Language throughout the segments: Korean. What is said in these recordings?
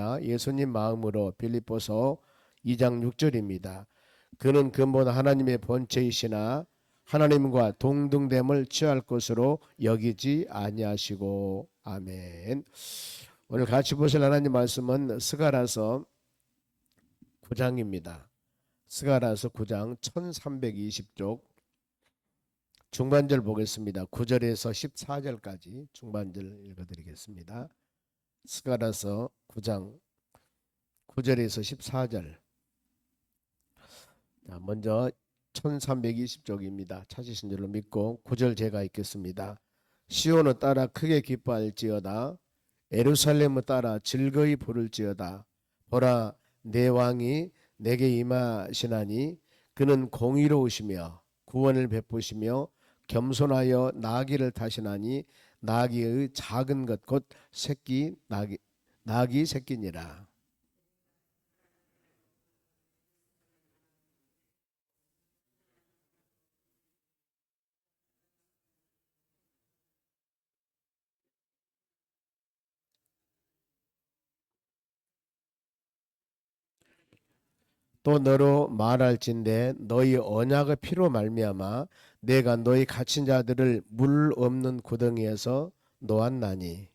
말씀입니다. 예수님 마음으로 빌립보서 2장 6절입니다. 그는 근본 하나님의 본체이시나 하나님과 동등됨을 취할 것으로 여기지 아니하시고. 아멘. 오늘 같이 보실 하나님 말씀은 스가랴서 9장입니다. 스가랴서 9장 1320쪽 중반절 보겠습니다. 9절에서 14절까지 중반절 읽어드리겠습니다. 스가랴서 9장 9절에서 14절. 먼저 1320쪽입니다. 찾으신 줄로 믿고 9절 제가 읽겠습니다. 시온을 따라 크게 기뻐할지어다. 예루살렘을 따라 즐거이 부를지어다. 보라, 내 왕이 내게 임하시나니 그는 공의로우시며 구원을 베푸시며 겸손하여 나귀를 타시나니 나귀의 작은 것 곧 새끼 나귀 새끼니라. 또 너로 말할진대 너희 언약의 피로 말미암아 내가 너희 갇힌 자들을 물 없는 구덩이에서 놓았나니.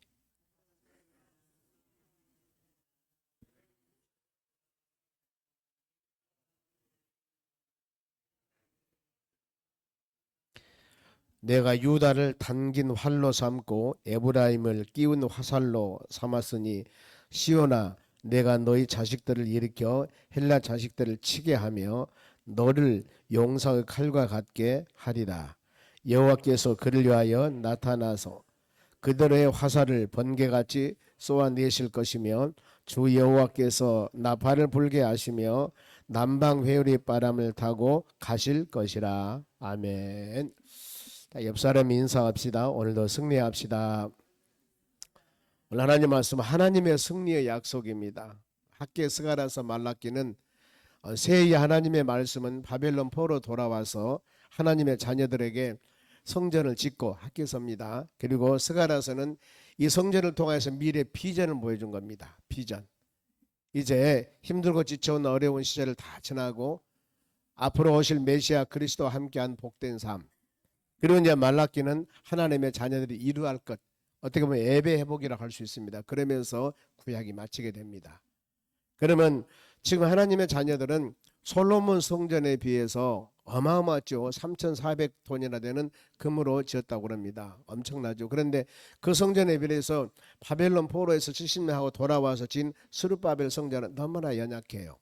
내가 유다를 당긴 활로 삼고 에브라임을 끼운 화살로 삼았으니 시온아 내가 너희 자식들을 일으켜 헬라 자식들을 치게 하며 너를 용사의 칼과 같게 하리라. 여호와께서 그를 위하여 나타나서 그들의 화살을 번개같이 쏘아내실 것이며 주 여호와께서 나팔을 불게 하시며 남방 회오리 바람을 타고 가실 것이라. 아멘. 옆 사람 인사합시다. 오늘도 승리합시다. 오늘 하나님 말씀 하나님의 승리의 약속입니다. 학계 스가랴서 말라기는 새해 하나님의 말씀은 바벨론 포로 돌아와서 하나님의 자녀들에게 성전을 짓고 학계서입니다. 그리고 스가랴서는 이 성전을 통해서 미래 비전을 보여준 겁니다. 비전. 이제 힘들고 지쳐온 어려운 시절을 다 지나고 앞으로 오실 메시아 그리스도와 함께한 복된 삶. 그리고 이제 말라기는 하나님의 자녀들이 이루할 것, 어떻게 보면 예배 회복이라고 할 수 있습니다. 그러면서 구약이 마치게 됩니다. 그러면 지금 하나님의 자녀들은 솔로몬 성전에 비해서 어마어마하죠. 3,400톤이나 되는 금으로 지었다고 합니다. 엄청나죠. 그런데 그 성전에 비해서 바벨론 포로에서 70년 하고 돌아와서 진 스룹바벨 성전은 너무나 연약해요.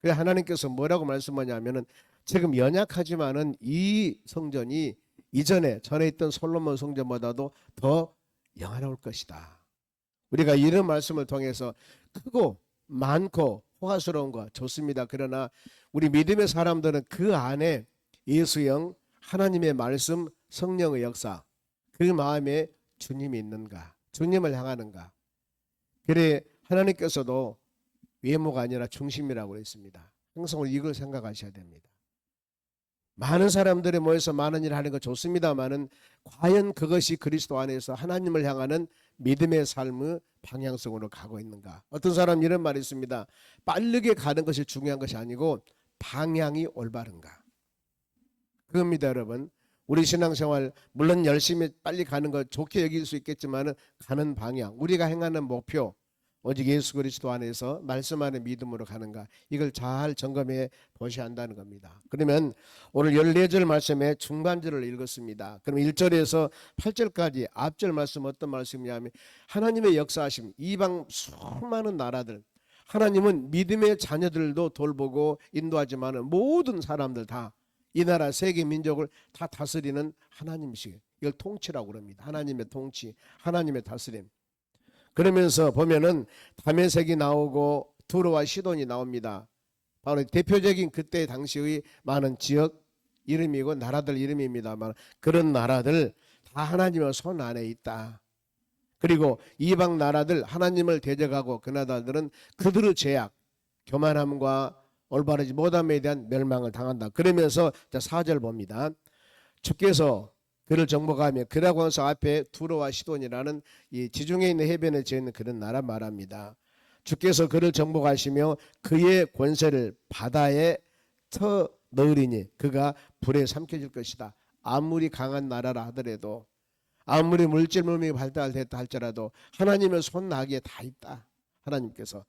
그래서 하나님께서 뭐라고 말씀하냐면은 지금 연약하지만은 이 성전이 전에 있던 솔로몬 성전보다도 더 영화로울 것이다. 우리가 이런 말씀을 통해서 크고 많고 호화스러운 거 좋습니다. 그러나 우리 믿음의 사람들은 그 안에 예수영, 하나님의 말씀, 성령의 역사, 그 마음에 주님이 있는가, 주님을 향하는가. 그래 하나님께서도 외모가 아니라 중심이라고 했습니다. 항상 이걸 생각하셔야 됩니다. 많은 사람들이 모여서 많은 일을 하는 거 좋습니다만은 과연 그것이 그리스도 안에서 하나님을 향하는 믿음의 삶의 방향성으로 가고 있는가. 어떤 사람 이런 말이 있습니다. 빠르게 가는 것이 중요한 것이 아니고 방향이 올바른가. 그겁니다. 여러분. 우리 신앙생활 물론 열심히 빨리 가는 거 좋게 여길 수 있겠지만 가는 방향, 우리가 행하는 목표, 오직 예수 그리스도 안에서 말씀 안에 믿음으로 가는가, 이걸 잘 점검해 보셔야 한다는 겁니다. 그러면 오늘 14절 말씀의 중반절을 읽었습니다. 그럼 1절에서 8절까지 앞절 말씀 어떤 말씀이냐면 하나님의 역사하심, 이방 수많은 나라들, 하나님은 믿음의 자녀들도 돌보고 인도하지만 모든 사람들 다 이 나라 세계 민족을 다 다스리는 하나님이시에요. 이걸 통치라고 그럽니다. 하나님의 통치, 하나님의 다스림. 그러면서 보면은 다메섹이 나오고 두로와 시돈이 나옵니다. 바로 대표적인 그때 당시의 많은 지역 이름이고 나라들 이름입니다만 그런 나라들 다 하나님의 손 안에 있다. 그리고 이방 나라들 하나님을 대적하고 그 나라들은 그들의 죄악, 교만함과 올바르지 못함에 대한 멸망을 당한다. 그러면서 4절 봅니다. 주께서 그를 정복하며 그라고 해서 앞에 두로와 시돈이라는 이 지중해 있는 해변에 지어 있는 그런 나라 말합니다. 주께서 그를 정복하시며 그의 권세를 바다에 터 넣으리니 그가 불에 삼켜질 것이다. 아무리 강한 나라라 하더라도, 아무리 물질 문명이 발달됐다 할지라도 하나님의 손 나기에 다 있다. 하나님께서.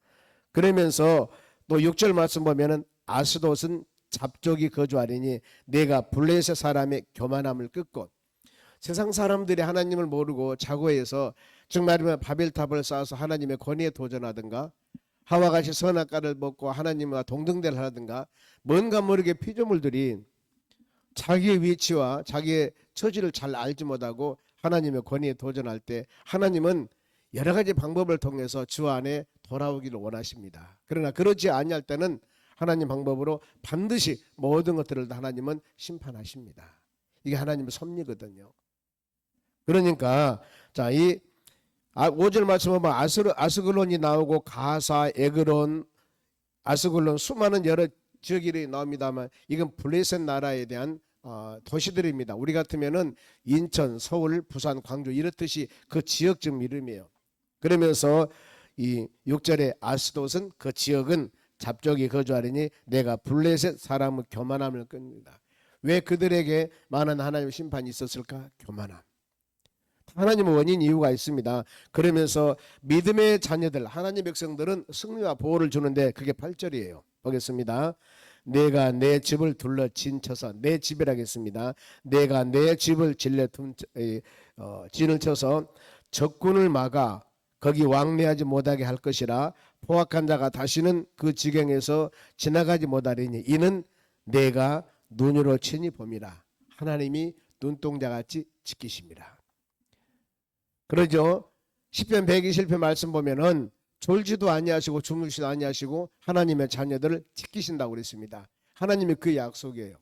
그러면서 또 6절 말씀 보면은 아스돗은 잡족이 거주하리니 내가 블레셋 사람의 교만함을 꺾고, 세상 사람들이 하나님을 모르고 자고해서 정말이면 바벨탑을 쌓아서 하나님의 권위에 도전하든가 하와 같이 선악과를 먹고 하나님과 동등대를 하든가 뭔가 모르게 피조물들이 자기의 위치와 자기의 처지를 잘 알지 못하고 하나님의 권위에 도전할 때 하나님은 여러 가지 방법을 통해서 주 안에 돌아오기를 원하십니다. 그러나 그러지 아니할 때는 하나님 방법으로 반드시 모든 것들을 다 하나님은 심판하십니다. 이게 하나님의 섭리거든요. 그러니까 자, 이 5절 말씀 보면 아스글론이 나오고 가사, 에그론, 아스글론 수많은 여러 지역이 나옵니다만 이건 블레셋 나라에 대한 도시들입니다. 우리 같으면은 인천, 서울, 부산, 광주 이렇듯이 그 지역적 이름이에요. 그러면서 이 6절에 아스돗은 그 지역은 잡족이 거주하리니 내가 블레셋 사람의 교만함을 끕니다. 왜 그들에게 많은 하나님의 심판이 있었을까? 교만함. 하나님의 원인 이유가 있습니다. 그러면서 믿음의 자녀들, 하나님 백성들은 승리와 보호를 주는데 그게 8절이에요. 보겠습니다. 내가 내 집을 둘러 진쳐서, 내 집이라겠습니다. 내가 내 집을 진을 쳐서 적군을 막아 거기 왕래하지 못하게 할 것이라. 포악한 자가 다시는 그 지경에서 지나가지 못하리니 이는 내가 눈으로 친히 봄이라. 하나님이 눈동자같이 지키십니다. 그러죠. 시편 120편 말씀 보면은 졸지도 아니하시고 주무시도 아니하시고 하나님의 자녀들을 지키신다고 그랬습니다. 하나님이 그 약속이에요.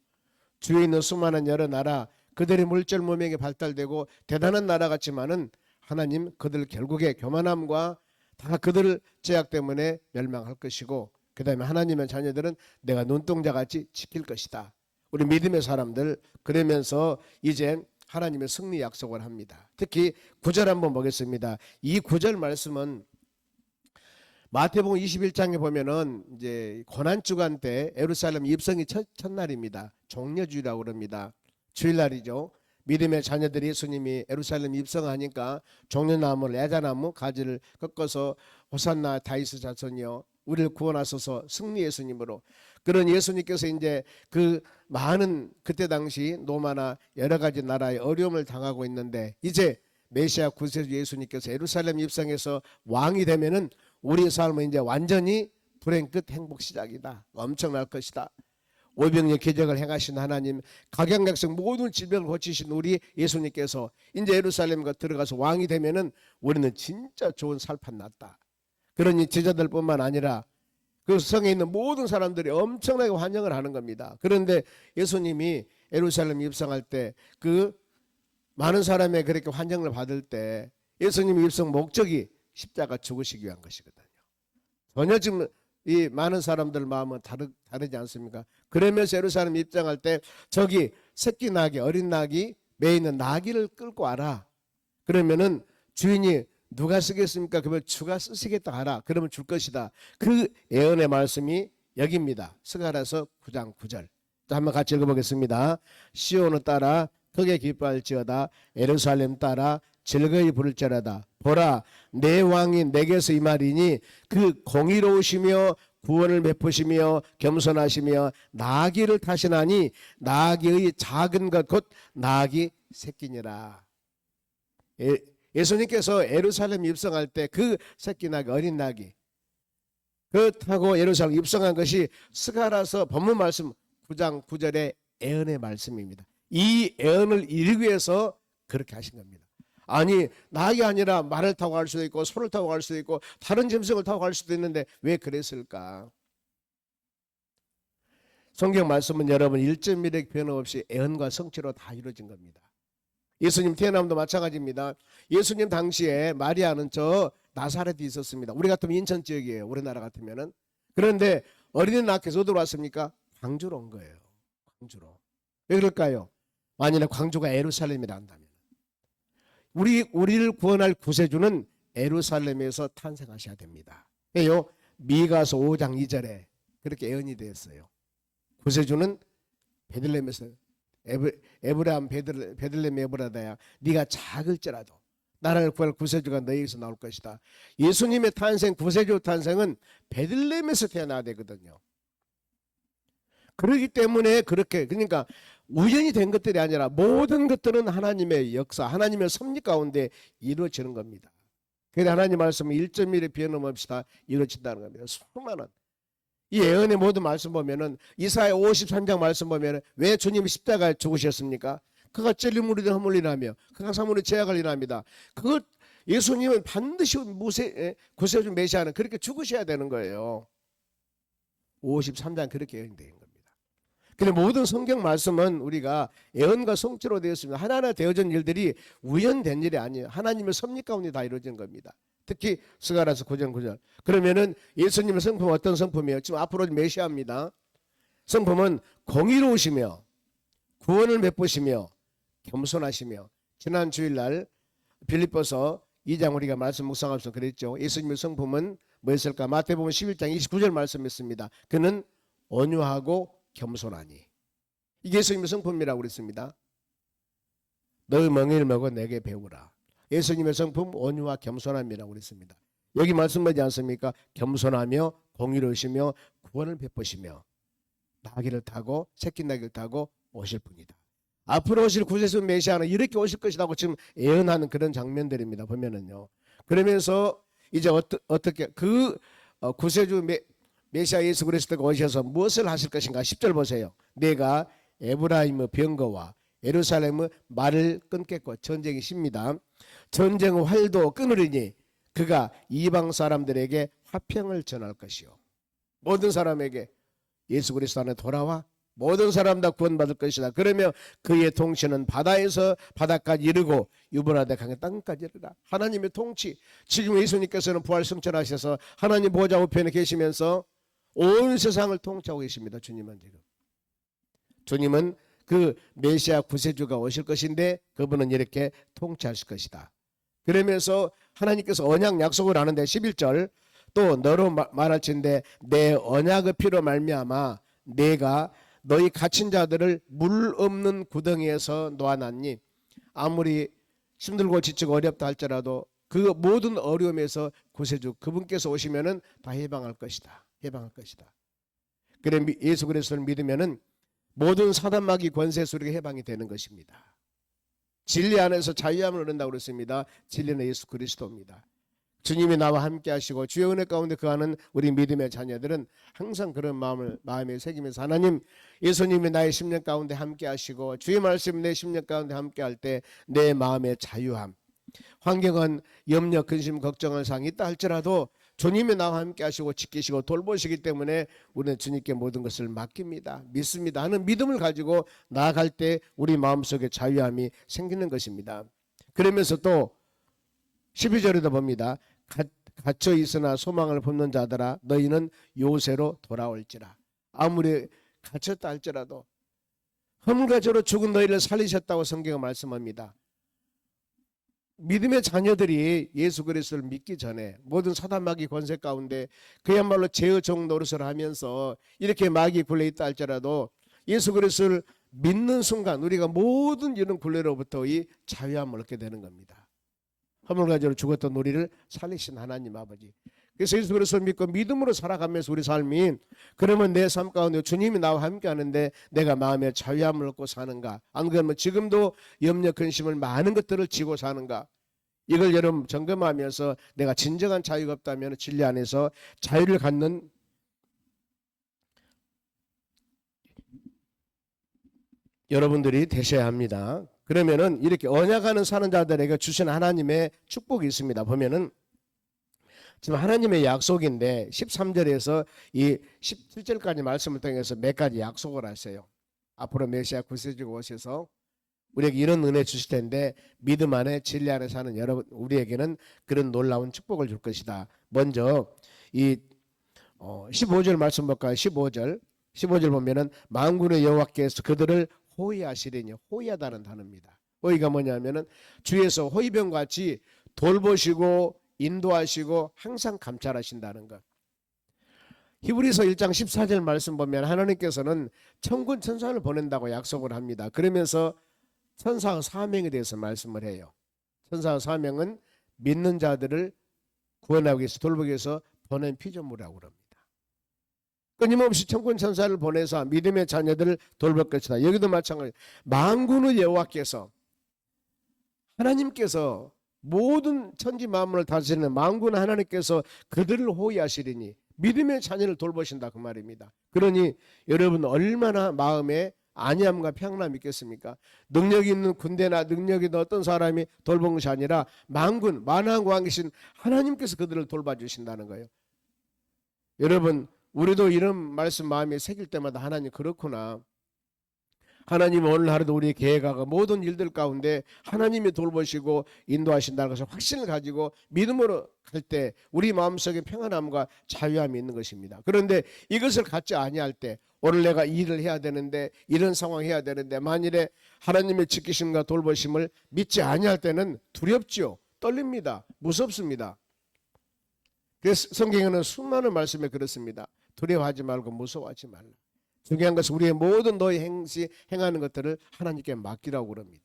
주위에 있는 수많은 여러 나라, 그들의 물질 문명이 발달되고 대단한 나라 같지만은 하나님 그들 결국에 교만함과 다 그들 제약 때문에 멸망할 것이고, 그 다음에 하나님의 자녀들은 내가 눈동자같이 지킬 것이다. 우리 믿음의 사람들, 그러면서 이제 하나님의 승리 약속을 합니다. 특히 9절 한번 보겠습니다. 이 9절 말씀은 마태복음 21장에 보면은 이제 고난 주간 때 예루살렘 입성이 첫날입니다. 종려주일이라고 그럽니다. 주일날이죠. 믿음의 자녀들이 예수님이 예루살렘 입성하니까 종려나무, 애자나무 가지를 꺾어서 호산나 다윗의 자손이여 우리를 구원하소서 승리 예수님으로, 그런 예수님께서 이제 그 많은 그때 당시 로마나 여러 가지 나라의 어려움을 당하고 있는데 이제 메시아 구세주 예수님께서 예루살렘 입성해서 왕이 되면은 우리 삶은 이제 완전히 불행 끝 행복 시작이다. 엄청날 것이다. 오병이의 기적을 행하신 하나님, 각양각색 모든 질병을 고치신 우리 예수님께서 이제 예루살렘에 들어가서 왕이 되면은 우리는 진짜 좋은 살판 났다. 그러니 제자들뿐만 아니라 그 성에 있는 모든 사람들이 엄청나게 환영을 하는 겁니다. 그런데 예수님이 예루살렘 입성할 때 그 많은 사람의 그렇게 환영을 받을 때 예수님의 입성 목적이 십자가 죽으시기 위한 것이거든요. 전혀 지금 이 많은 사람들 마음은 다르지 않습니까? 그러면서 예루살렘 입장할 때 저기 새끼 나귀, 어린 나귀 매 있는 나귀를 끌고 와라. 그러면은 주인이 누가 쓰겠습니까? 그러면 주가 쓰시겠다 하라. 그러면 줄 것이다. 그 예언의 말씀이 여기입니다. 스가랴서 9장 9절. 자, 한번 같이 읽어보겠습니다. 시온을 따라 크게 기뻐할지어다. 예루살렘 따라 즐거이 부를지어다. 보라, 내 왕이 내게서 임하리니 그 공의로우시며 구원을 베푸시며 겸손하시며 나귀를 타시나니 나귀의 작은 것 곧 나귀 새끼니라. 예수님께서 예루살렘 입성할 때 그 새끼 나귀, 어린 나귀 그 타고 예루살렘 입성한 것이 스가랴서 본문 말씀 9장 9절의 예언의 말씀입니다. 이 예언을 이루기 위해서 그렇게 하신 겁니다. 아니, 나귀 아니라 말을 타고 갈 수도 있고 소를 타고 갈 수도 있고 다른 짐승을 타고 갈 수도 있는데 왜 그랬을까? 성경 말씀은 여러분 1.1획 변화 없이 예언과 성취로 다 이루어진 겁니다. 예수님 태어남도 마찬가지입니다. 예수님 당시에 마리아는 저 나사렛에 있었습니다. 우리 같으면 인천 지역이에요. 우리나라 같으면은. 그런데 어린이 낳기서 어디로 왔습니까? 광주로 온 거예요. 광주로. 왜 그럴까요? 만일에 광주가 예루살렘이라 한다면 우리를 구원할 구세주는 예루살렘에서 탄생하셔야 됩니다. 왜요? 미가서 5장 2절에 그렇게 예언이 되었어요. 구세주는 베들레헴에서 에브라임 베들레헴 에브라다야 네가 작을지라도 나라를 구할 구세주가 너희에게서 나올 것이다. 예수님의 탄생, 구세주 탄생은 베들레헴에서 태어나야 되거든요. 그렇기 때문에 그렇게, 그러니까 우연히 된 것들이 아니라 모든 것들은 하나님의 역사, 하나님의 섭리 가운데 이루어지는 겁니다. 그래서 하나님 말씀은 1.1의 변함없이 다 이루어진다는 겁니다. 수많은 이 예언의 모든 말씀 보면은 이사야 53장 말씀 보면은 왜 주님이 십자가에 죽으셨습니까? 그가 찔림으로 허물리라며 그가 사물의 제약을 일합니다. 그것 예수님은 반드시 구세주 메시아는 그렇게 죽으셔야 되는 거예요. 53장 그렇게 예언된 겁니다. 근데 모든 성경 말씀은 우리가 예언과 성취로 되었습니다. 하나하나 되어진 일들이 우연된 일이 아니에요. 하나님의 섭리 가운데 다 이루어진 겁니다. 특히 스가랴서 9장 9절. 그러면은 예수님의 성품은 어떤 성품이에요? 지금 앞으로 메시아입니다. 성품은 공의로우시며 구원을 베푸시며 겸손하시며, 지난 주일날 빌립보서 2장 우리가 말씀 묵상하면서 그랬죠. 예수님의 성품은 뭐였을까? 마태복음 11장 29절 말씀했습니다. 그는 온유하고 겸손하니. 이게 예수님의 성품이라고 그랬습니다. 너의 멍에를 먹어 내게 배우라. 예수님의 성품 온유와 겸손함이라고 그랬습니다. 여기 말씀하지 않습니까? 겸손하며 공의로우시며 구원을 베푸시며 나귀를 타고 새끼 나귀를 타고 오실 분이다. 앞으로 오실 구세주 메시아는 이렇게 오실 것이라고 지금 예언하는 그런 장면들입니다. 보면은요. 그러면서 이제 어떻게 그 구세주 메시아 예수 그리스도가 오셔서 무엇을 하실 것인가? 10절 보세요. 내가 에브라임의 병거와 예루살렘의 말을 끊겠고, 전쟁이 십니다. 전쟁의 활도 끊으리니 그가 이방 사람들에게 화평을 전할 것이요. 모든 사람에게 예수 그리스도 안에 돌아와 모든 사람 다 구원받을 것이다. 그러면 그의 통치는 바다에서 바다까지 이르고 유브라데 강의 땅까지 이르라. 하나님의 통치. 지금 예수님께서는 부활 승천하셔서 하나님 보좌 우편에 계시면서 온 세상을 통치하고 계십니다. 주님은 지금. 주님은 그 메시아 구세주가 오실 것인데 그분은 이렇게 통치하실 것이다. 그러면서 하나님께서 언약 약속을 하는데 11절 또 너로 말할진대 내 언약의 피로 말미암아 내가 너희 갇힌 자들을 물 없는 구덩이에서 놓아놨니. 아무리 힘들고 지치고 어렵다 할지라도 그 모든 어려움에서 구세주 그분께서 오시면은 다 해방할 것이다. 해방할 것이다. 그래 예수 그리스도를 믿으면은 모든 사단마귀 권세 소리가 해방이 되는 것입니다. 진리 안에서 자유함을 얻는다고 그랬습니다. 진리는 예수 그리스도입니다. 주님이 나와 함께 하시고 주의 은혜 가운데 거하는 우리 믿음의 자녀들은 항상 그런 마음에 새기면서 하나님 예수님이 나의 10년 가운데 함께 하시고 주의 말씀이 내 10년 가운데 함께 할 때 내 마음의 자유함, 환경은 염려 근심 걱정할 사항이 있다 할지라도 주님이 나와 함께 하시고 지키시고 돌보시기 때문에 우리는 주님께 모든 것을 맡깁니다. 믿습니다 하는 믿음을 가지고 나아갈 때 우리 마음속에 자유함이 생기는 것입니다. 그러면서 또 12절에도 봅니다. 갇혀 있으나 소망을 품는 자들아 너희는 요새로 돌아올지라. 아무리 갇혔다 할지라도 험가저로 죽은 너희를 살리셨다고 성경은 말씀합니다. 믿음의 자녀들이 예수 그리스도를 믿기 전에 모든 사단마귀 권세 가운데 그야말로 죄의 종 노릇을 하면서 이렇게 마귀 굴레 있다 할지라도 예수 그리스도를 믿는 순간 우리가 모든 이런 굴레로부터 이 자유함을 얻게 되는 겁니다. 허물가지로 죽었던 우리를 살리신 하나님 아버지. 그래서 예수 그리스도를 믿고 믿음으로 살아가면서 우리 삶이 그러면 내 삶 가운데 주님이 나와 함께 하는데 내가 마음의 자유함을 얻고 사는가? 안 그러면 지금도 염려 근심을 많은 것들을 지고 사는가? 이걸 여러분 점검하면서 내가 진정한 자유가 없다면 진리 안에서 자유를 갖는 여러분들이 되셔야 합니다. 그러면은 이렇게 언약하는 사는 자들에게 주신 하나님의 축복이 있습니다. 보면은 지금 하나님의 약속인데 13절에서 이 17절까지 말씀을 통해서 몇 가지 약속을 하세요. 앞으로 메시아 구세주가 오셔서 우리에게 이런 은혜 주실 텐데 믿음 안에 진리 안에 사는 여러분 우리에게는 그런 놀라운 축복을 줄 것이다. 먼저 이 15절 말씀 볼까요? 15절 보면은 만군의 여호와께서 그들을 호위하시리니 호위하다는 단어입니다. 호위가 뭐냐면은 주에서 호위병같이 돌보시고 인도하시고 항상 감찰하신다는 것. 히브리서 1장 14절 말씀 보면 하나님께서는 천군 천사를 보낸다고 약속을 합니다. 그러면서 천사의 사명에 대해서 말씀을 해요. 천사의 사명은 믿는 자들을 구원하기 위해서 돌보기 위해서 보낸 피조물이라고 합니다. 끊임없이 천군 천사를 보내서 믿음의 자녀들을 돌볼 것이다. 여기도 마찬가지. 만군의 여호와께서 하나님께서 모든 천지 만물을 다스리는 만군 하나님께서 그들을 호위하시리니 믿음의 자녀를 돌보신다 그 말입니다. 그러니 여러분 얼마나 마음에 안위함과 평안함이 있겠습니까? 능력이 있는 군대나 능력이 있는 어떤 사람이 돌본 것이 아니라 만군 만왕 왕이신 하나님께서 그들을 돌봐주신다는 거예요. 여러분 우리도 이런 말씀 마음에 새길 때마다 하나님 그렇구나. 하나님 오늘 하루도 우리 계획하고 모든 일들 가운데 하나님이 돌보시고 인도하신다는 것을 확신을 가지고 믿음으로 갈 때 우리 마음속에 평안함과 자유함이 있는 것입니다. 그런데 이것을 갖지 아니할 때 오늘 내가 이 일을 해야 되는데 이런 상황 해야 되는데 만일에 하나님의 지키심과 돌보심을 믿지 아니할 때는 두렵지요. 떨립니다. 무섭습니다. 그래서 성경에는 수많은 말씀에 그렇습니다. 두려워하지 말고 무서워하지 말라. 중요한 것은 우리의 모든 너의 행하는 것들을 하나님께 맡기라고 그럽니다.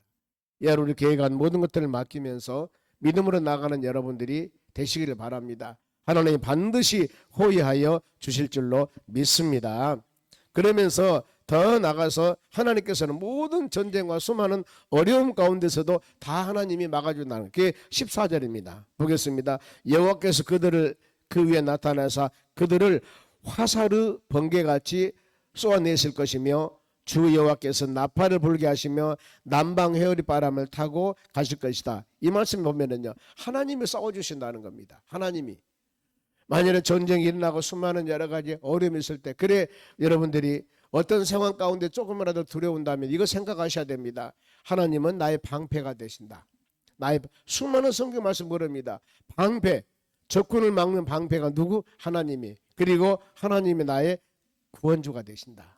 이하로 우리 계획한 모든 것들을 맡기면서 믿음으로 나가는 여러분들이 되시기를 바랍니다. 하나님이 반드시 호의하여 주실 줄로 믿습니다. 그러면서 더 나가서 하나님께서는 모든 전쟁과 수많은 어려움 가운데서도 다 하나님이 막아준다는 그게 14절입니다. 보겠습니다. 여호와께서 그들을 그 위에 나타나사 그들을 화살의 번개같이 쏘아내실 것이며 주 여호와께서 나팔을 불게 하시며 남방 회오리 바람을 타고 가실 것이다. 이 말씀 보면은요 하나님이 싸워주신다는 겁니다. 하나님이 만일에 전쟁이 일어나고 수많은 여러 가지 어려움이 있을 때 그래 여러분들이 어떤 상황 가운데 조금이라도 두려운다면 이거 생각하셔야 됩니다. 하나님은 나의 방패가 되신다. 나의 수많은 성경 말씀 그럽니다. 방패 적군을 막는 방패가 누구? 하나님이. 그리고 하나님이 나의 구원주가 되신다.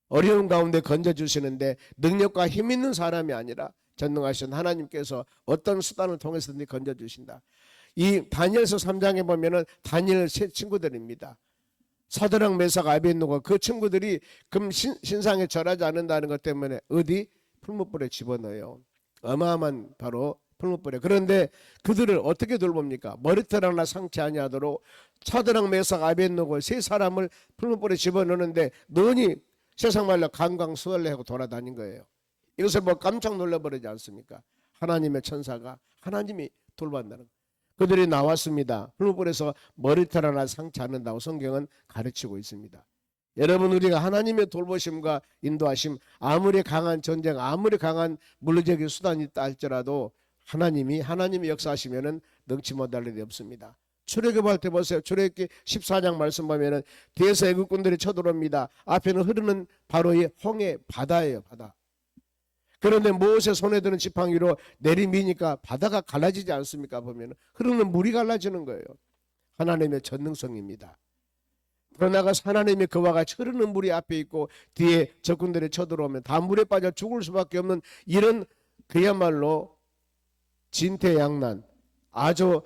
어려운 가운데 건져주시는데 능력과 힘 있는 사람이 아니라 전능하신 하나님께서 어떤 수단을 통해서든지 건져주신다. 이 다니엘서 3장에 보면은 다니엘 세 친구들입니다. 사드락 메삭 아벳느고 그 친구들이 금 신상에 절하지 않는다는 것 때문에 어디? 풀무불에 집어넣어요. 어마어마한 바로 풀무불에. 그런데 그들을 어떻게 돌봅니까? 머리털 하나 상치 아니하도록 사드락 메삭 아벳느고 세 사람을 풀무불에 집어넣는데 너니 세상 말로 강강수월래하고 돌아다닌 거예요. 이것을 뭐 깜짝 놀라버리지 않습니까? 하나님의 천사가 하나님이 돌봐준다는 거예요. 그들이 나왔습니다. 풀무불에서 머리털 하나 상치 않는다고 성경은 가르치고 있습니다. 여러분 우리가 하나님의 돌보심과 인도하심 아무리 강한 전쟁 아무리 강한 물리적인 수단이 있다 할지라도 하나님이 역사하시면은 능치 못할 일이 없습니다. 출애굽할 때 보세요. 출애굽기 14장 말씀 보면은 뒤에서 애국군들이 쳐들어옵니다. 앞에는 흐르는 바로 이 홍해 바다예요. 바다. 그런데 모세 손에 드는 지팡이로 내리미니까 바다가 갈라지지 않습니까? 보면 흐르는 물이 갈라지는 거예요. 하나님의 전능성입니다. 그러나가 하나님이 그와 같이 흐르는 물이 앞에 있고 뒤에 적군들이 쳐들어오면 다 물에 빠져 죽을 수밖에 없는 이런 그야말로 진퇴양난 아주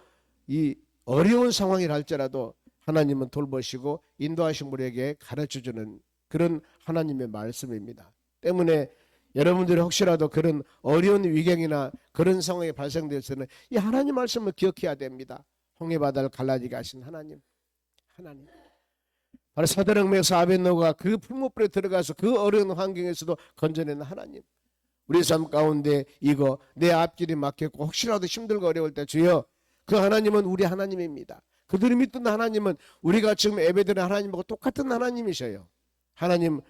이 어려운 상황이라 할지라도 하나님은 돌보시고 인도하신 우리에게 가르쳐주는 그런 하나님의 말씀입니다. 때문에 여러분들이 혹시라도 그런 어려운 위경이나 그런 상황이 발생되어서는 이 하나님 말씀을 기억해야 됩니다. 홍해바다를 갈라지게 하신 하나님. 바로 사드락 메삭 아벳느고가 그 풀무불에 들어가서 그 어려운 환경에서도 건져내는 하나님. 우리 삶 가운데 이거 내 앞길이 막혔고 혹시라도 힘들고 어려울 때 주여 그 하나님은 우리 하나님입니다. 그들이 믿던 하나님은 우리가 지금 예배드리는 하나님하고 똑같은 하나님이셔요. 하나님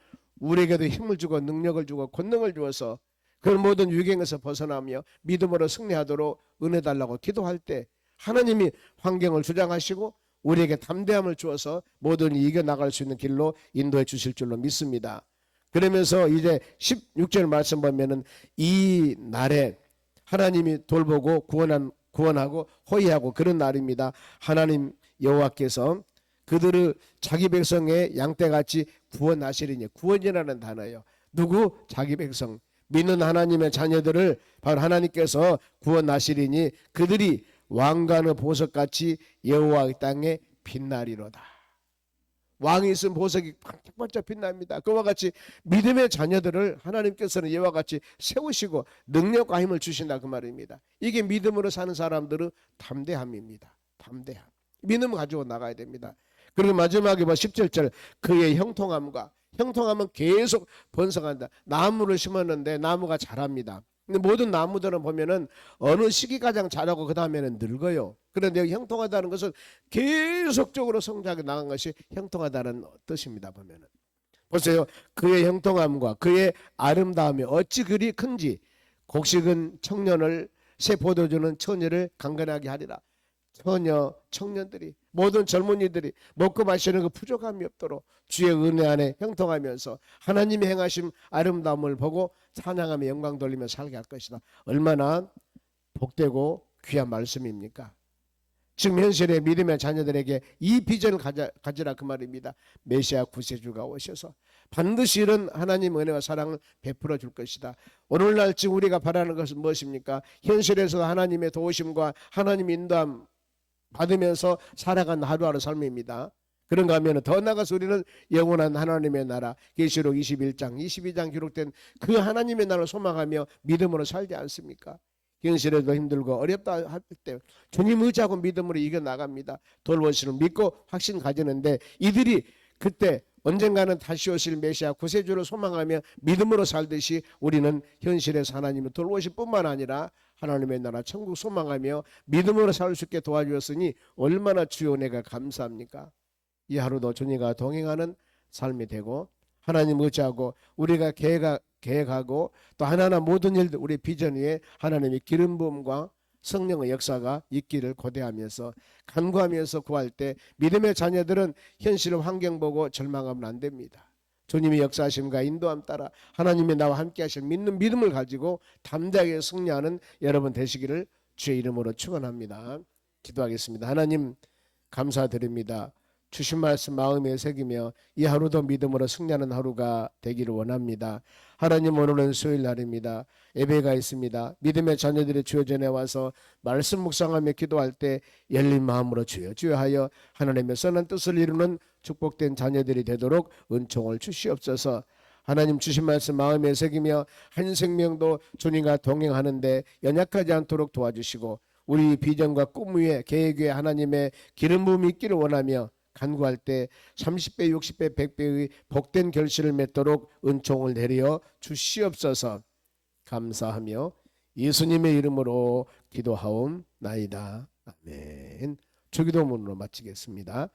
우리에게도 힘을 주고 능력을 주고 권능을 주어서 그 모든 위경에서 벗어나며 믿음으로 승리하도록 은혜 달라고 기도할 때 하나님이 환경을 주장하시고 우리에게 담대함을 주어서 모든 이겨나갈 수 있는 길로 인도해 주실 줄로 믿습니다. 그러면서 이제 16절 말씀 보면은 이 날에 하나님이 돌보고 구원하고 호위하고 그런 날입니다. 하나님 여호와께서 그들을 자기 백성의 양떼같이 구원하시리니 구원이라는 단어예요. 누구? 자기 백성 믿는 하나님의 자녀들을 바로 하나님께서 구원하시리니 그들이 왕관의 보석같이 여호와의 땅에 빛나리로다. 왕이 쓴 보석이 반짝반짝 빛납니다. 그와 같이 믿음의 자녀들을 하나님께서는 이와 같이 세우시고 능력과 힘을 주신다 그 말입니다. 이게 믿음으로 사는 사람들의 담대함입니다. 담대함. 믿음을 가지고 나가야 됩니다. 그리고 마지막에 17절 그의 형통함은 계속 번성한다. 나무를 심었는데 나무가 자랍니다. 근데 모든 나무들은 보면은 어느 시기 가장 자라고 그 다음에는 늙어요. 그런데 여기 형통하다는 것은 계속적으로 성장해 나간 것이 형통하다는 뜻입니다. 보면은 보세요. 그의 형통함과 그의 아름다움이 어찌 그리 큰지 곡식은 청년을 새 포도주는 처녀를 강건하게 하리라. 처녀, 청년들이 모든 젊은이들이 먹고 마시는 그 부족함이 없도록 주의 은혜 안에 형통하면서 하나님이 행하신 아름다움을 보고 찬양하며 영광 돌리며 살게 할 것이다. 얼마나 복되고 귀한 말씀입니까? 지금 현실의 믿음의 자녀들에게 이 비전을 가지라 그 말입니다. 메시아 구세주가 오셔서 반드시 이런 하나님 은혜와 사랑을 베풀어 줄 것이다. 오늘날 지금 우리가 바라는 것은 무엇입니까? 현실에서 하나님의 도우심과 하나님 인도함 받으면서 살아간 하루하루 삶입니다. 그런가 하면 더 나아가서 우리는 영원한 하나님의 나라 계시록 21장 22장 기록된 그 하나님의 나라를 소망하며 믿음으로 살지 않습니까? 현실에도 힘들고 어렵다 할 때 주님 의지하고 믿음으로 이겨나갑니다. 돌보시는 믿고 확신 가지는데 이들이 그때 언젠가는 다시 오실 메시아 구세주를 소망하며 믿음으로 살듯이 우리는 현실에서 하나님을 돌보실 뿐만 아니라 하나님의 나라 천국 소망하며 믿음으로 살 수 있게 도와주었으니 얼마나 주여 내가 감사합니까? 이 하루도 주님과 동행하는 삶이 되고 하나님 의지하고 우리가 계획하고 또 하나하나 모든 일들 우리 비전 위에 하나님의 기름 부음과 성령의 역사가 있기를 고대하면서 간구하면서 구할 때 믿음의 자녀들은 현실의 환경 보고 절망하면 안 됩니다. 주님의 역사하심과 인도함 따라 하나님의 나와 함께 하실 믿는 믿음을 가지고 담대하게 승리하는 여러분 되시기를 주의 이름으로 축원합니다. 기도하겠습니다. 하나님 감사드립니다. 주신 말씀 마음에 새기며 이 하루도 믿음으로 승리하는 하루가 되기를 원합니다. 하나님 오늘은 수요일 날입니다. 예배가 있습니다. 믿음의 자녀들이 주여 전에 와서 말씀 묵상하며 기도할 때 열린 마음으로 주여 하여 하나님의 선한 뜻을 이루는 축복된 자녀들이 되도록 은총을 주시옵소서. 하나님 주신 말씀 마음에 새기며 한 생명도 주님과 동행하는데 연약하지 않도록 도와주시고 우리 비전과 꿈 위에 계획 위에 하나님의 기름 부음이 있기를 원하며 간구할 때 30배, 60배, 100배의 복된 결실을 맺도록 은총을 내려 주시옵소서. 감사하며 예수님의 이름으로 기도하옵나이다. 아멘. 주기도문으로 마치겠습니다.